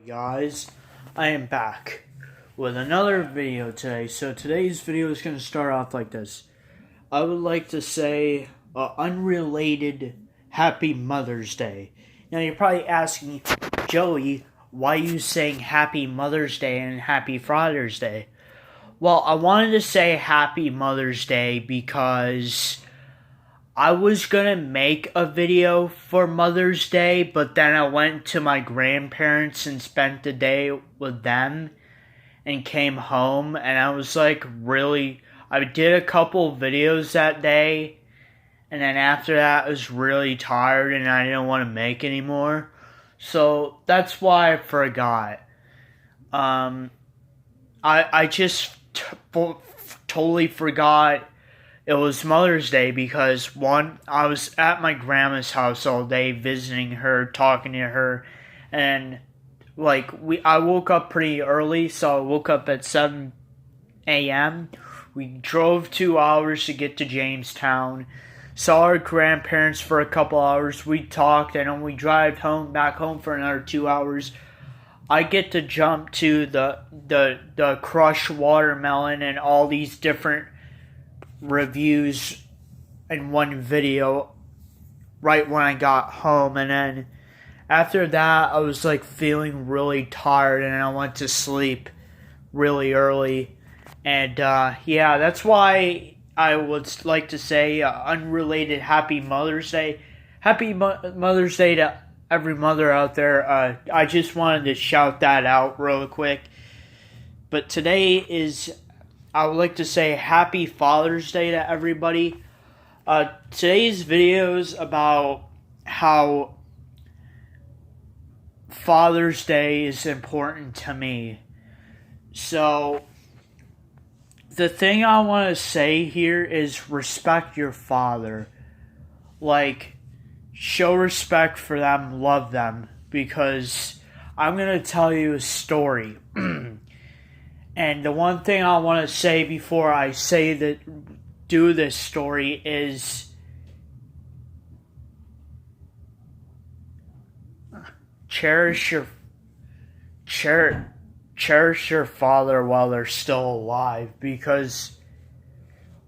Guys, I am back with another video today. So today's video is going to start off like this. I would like to say unrelated Happy Mother's Day. Now you're probably asking, Joey, why are you saying Happy Mother's Day and Happy Father's Day? Well, I wanted to say Happy Mother's Day because I was gonna make a video for Mother's Day, but then I went to my grandparents and spent the day with them and came home, and I was like I did a couple videos that day, and then after that I was really tired and I didn't want to make anymore. So that's why I forgot. I just totally forgot it was Mother's Day because one, I was at my grandma's house all day visiting her, talking to her, and I woke up pretty early, so I woke up at 7 a.m. We drove 2 hours to get to Jamestown, saw our grandparents for a couple hours, we talked, and then we drove back home for another 2 hours. I get to jump to the crushed watermelon and all these different reviews in one video right when I got home, and then after that I was feeling really tired and I went to sleep really early, and yeah, that's why I would like to say unrelated Happy Mother's Day. Happy Mother's Day to every mother out there. I just wanted to shout that out real quick. But today I would like to say Happy Father's Day to everybody. Today's video is about how Father's Day is important to me. So, the thing I want to say here is respect your father. Show respect for them, love them, because I'm going to tell you a story. And the one thing I want to say before I do this story is cherish your father while they're still alive, because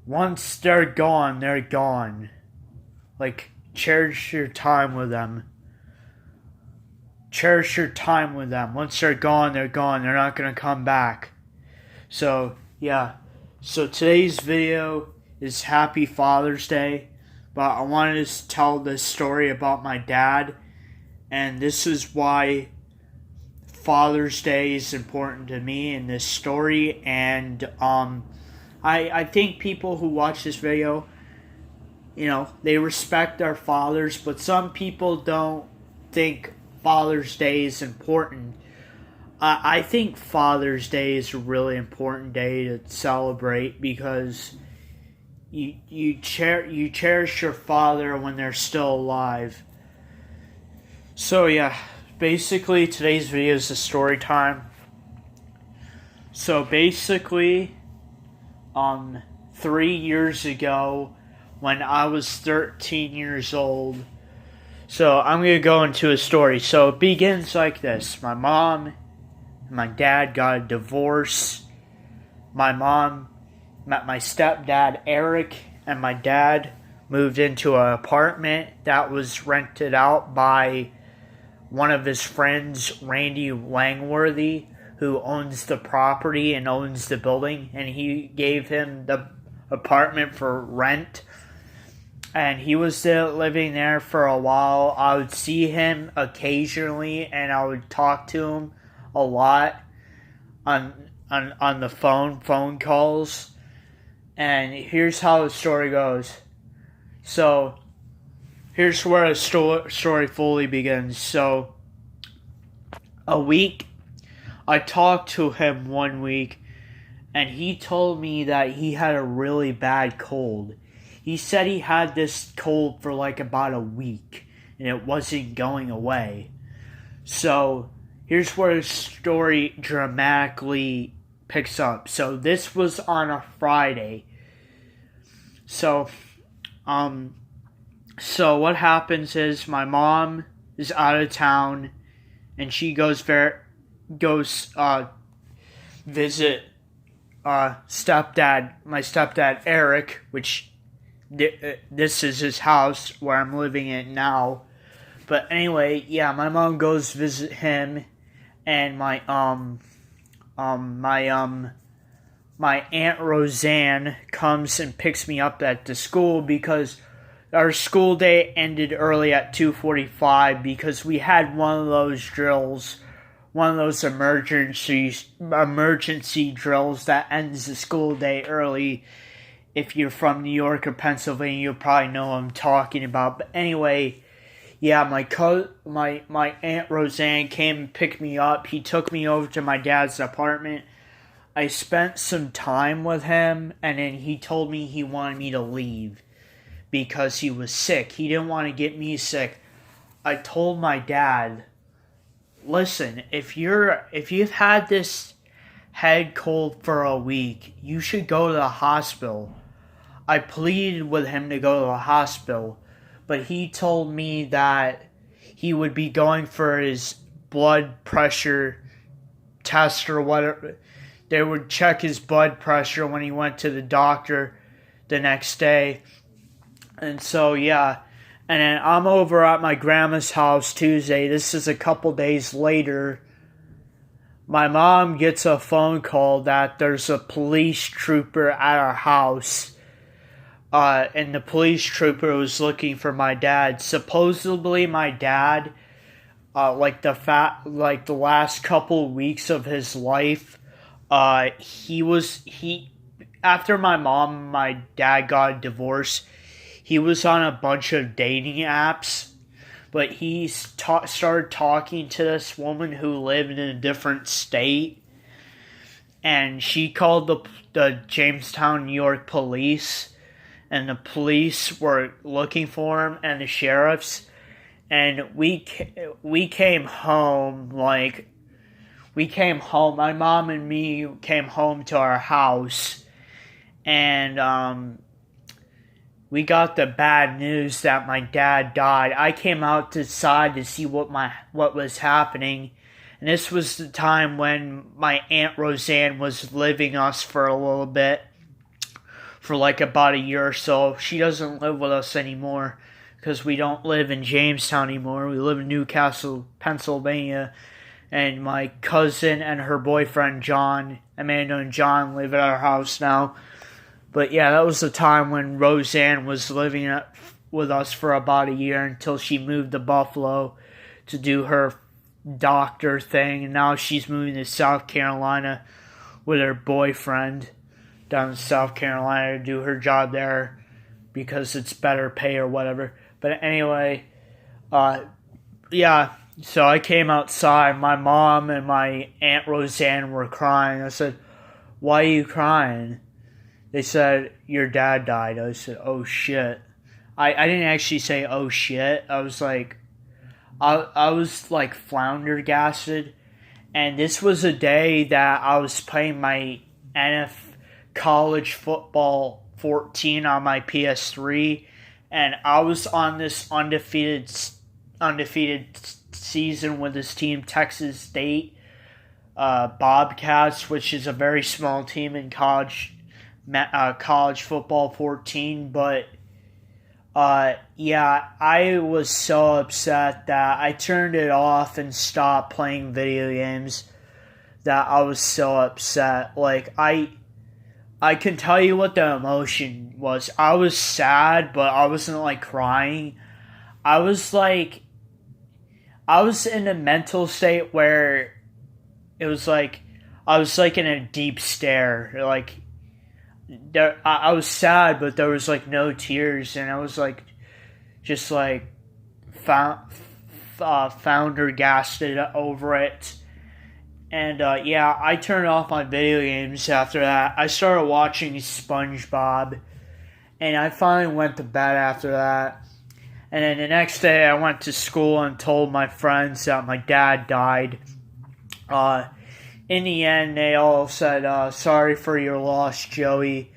once they're gone, they're gone. Cherish your time with them. Cherish your time with them. Once they're gone, they're gone. They're not going to come back. So, yeah. So, today's video is Happy Father's Day. But I wanted to tell this story about my dad. And this is why Father's Day is important to me in this story. And I think people who watch this video, they respect their fathers. But some people don't think Father's Day is important. I think Father's Day is a really important day to celebrate because you cherish your father when they're still alive. So yeah, basically today's video is a story time. So basically, 3 years ago, when I was 13 years old. So I'm going to go into a story. So it begins like this. My mom and my dad got a divorce. My mom met my stepdad, Eric, and my dad moved into an apartment that was rented out by one of his friends, Randy Langworthy, who owns the property and owns the building. And he gave him the apartment for rent. And he was still living there for a while. I would see him occasionally, and I would talk to him a lot on the phone calls. And here's how the story goes. So, here's where the story fully begins. So, I talked to him one week, and he told me that he had a really bad cold. He said he had this cold for about a week, and it wasn't going away. So, here's where the story dramatically picks up. So, this was on a Friday. So what happens is my mom is out of town, and she goes goes visit my stepdad Eric, which this is his house where I'm living in now. But anyway, yeah, my mom goes visit him, and my Aunt Roseanne comes and picks me up at the school because our school day ended early at 2:45 because we had one of those drills, one of those emergency drills that ends the school day early. If you're from New York or Pennsylvania, you'll probably know what I'm talking about. But anyway, yeah, my Aunt Roseanne came and picked me up. He took me over to my dad's apartment. I spent some time with him, and then he told me he wanted me to leave because he was sick. He didn't want to get me sick. I told my dad, listen, if you've had this head cold for a week, you should go to the hospital. I pleaded with him to go to the hospital, but he told me that he would be going for his blood pressure test or whatever. They would check his blood pressure when he went to the doctor the next day. And so, yeah. And then I'm over at my grandma's house Tuesday. This is a couple days later. My mom gets a phone call that there's a police trooper at our house. And the police trooper was looking for my dad. Supposedly, my dad, the last couple weeks of his life, after my mom and my dad got a divorce, he was on a bunch of dating apps, but he started talking to this woman who lived in a different state, and she called the Jamestown, New York police, and the police were looking for him, and the sheriffs, and we came home, my mom and me came home to our house, and we got the bad news that my dad died. I came outside to see what was happening, and this was the time when my Aunt Roseanne was living us for a little bit, for like about a year or so. She doesn't live with us anymore because we don't live in Jamestown anymore. We live in Newcastle, Pennsylvania. And my cousin and her boyfriend, John, Amanda and John, live at our house now. But yeah, that was the time when Roseanne was living with us for about a year until she moved to Buffalo to do her doctor thing. And now she's moving to South Carolina with her boyfriend down in South Carolina to do her job there because it's better pay or whatever. But anyway, yeah. So I came outside. My mom and my Aunt Roseanne were crying. I said, "Why are you crying?" They said, "Your dad died." I said, "Oh shit." I didn't actually say, "Oh shit." I was like, I was like floundergasted. And this was a day that I was playing my college football 14 on my PS3. And I was on this undefeated season with this team, Texas State Bobcats, which is a very small team in college football 14. But yeah, I was so upset that I turned it off and stopped playing video games. That I was so upset. Like I can tell you what the emotion was. I was sad, but I wasn't like crying. I was in a mental state where it was like I was like in a deep stare. Like I was sad, but there was like no tears, and I was like just like foundergasted over it. And yeah, I turned off my video games after that. I started watching SpongeBob, and I finally went to bed after that. And then the next day I went to school and told my friends that my dad died. In the end, they all said, sorry for your loss, Joey.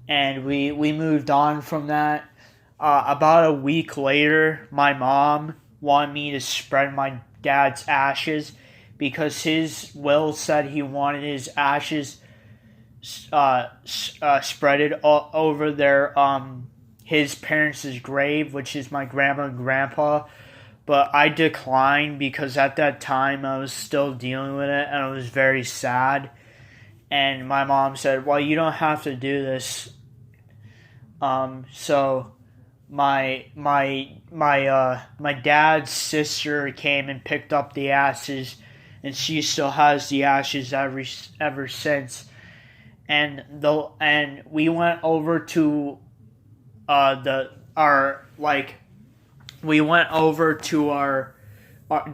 And we moved on from that. About a week later, my mom wanted me to spread my dad's ashes because his will said he wanted his ashes spreaded all over their his parents' grave, which is my grandma and grandpa. But I declined because at that time I was still dealing with it and I was very sad. And my mom said, "Well, you don't have to do this." So my dad's sister came and picked up the ashes, and she still has the ashes ever since. And we went over to our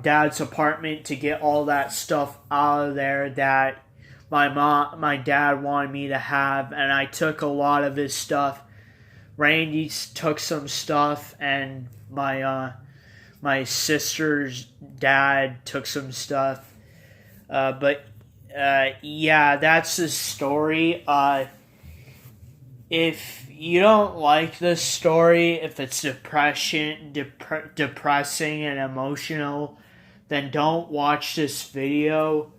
dad's apartment to get all that stuff out of there that my dad wanted me to have, and I took a lot of his stuff. Randy took some stuff, and my sister's dad took some stuff. Yeah, that's the story. If you don't like this story, if it's depressing and emotional, then don't watch this video.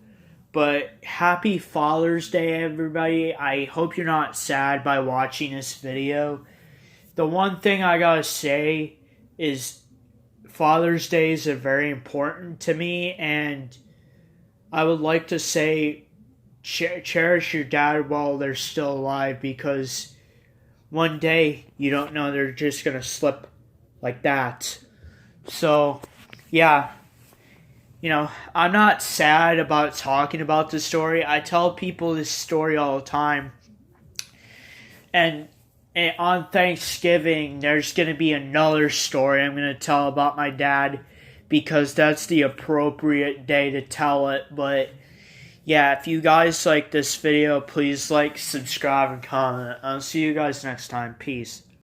But happy Father's Day, everybody. I hope you're not sad by watching this video. The one thing I gotta say is Father's Days are very important to me, and I would like to say cherish your dad while they're still alive, because one day you don't know, they're just gonna slip like that. So, yeah. I'm not sad about talking about this story. I tell people this story all the time. And on Thanksgiving, there's going to be another story I'm going to tell about my dad, because that's the appropriate day to tell it. But yeah, if you guys like this video, please like, subscribe, and comment. I'll see you guys next time. Peace.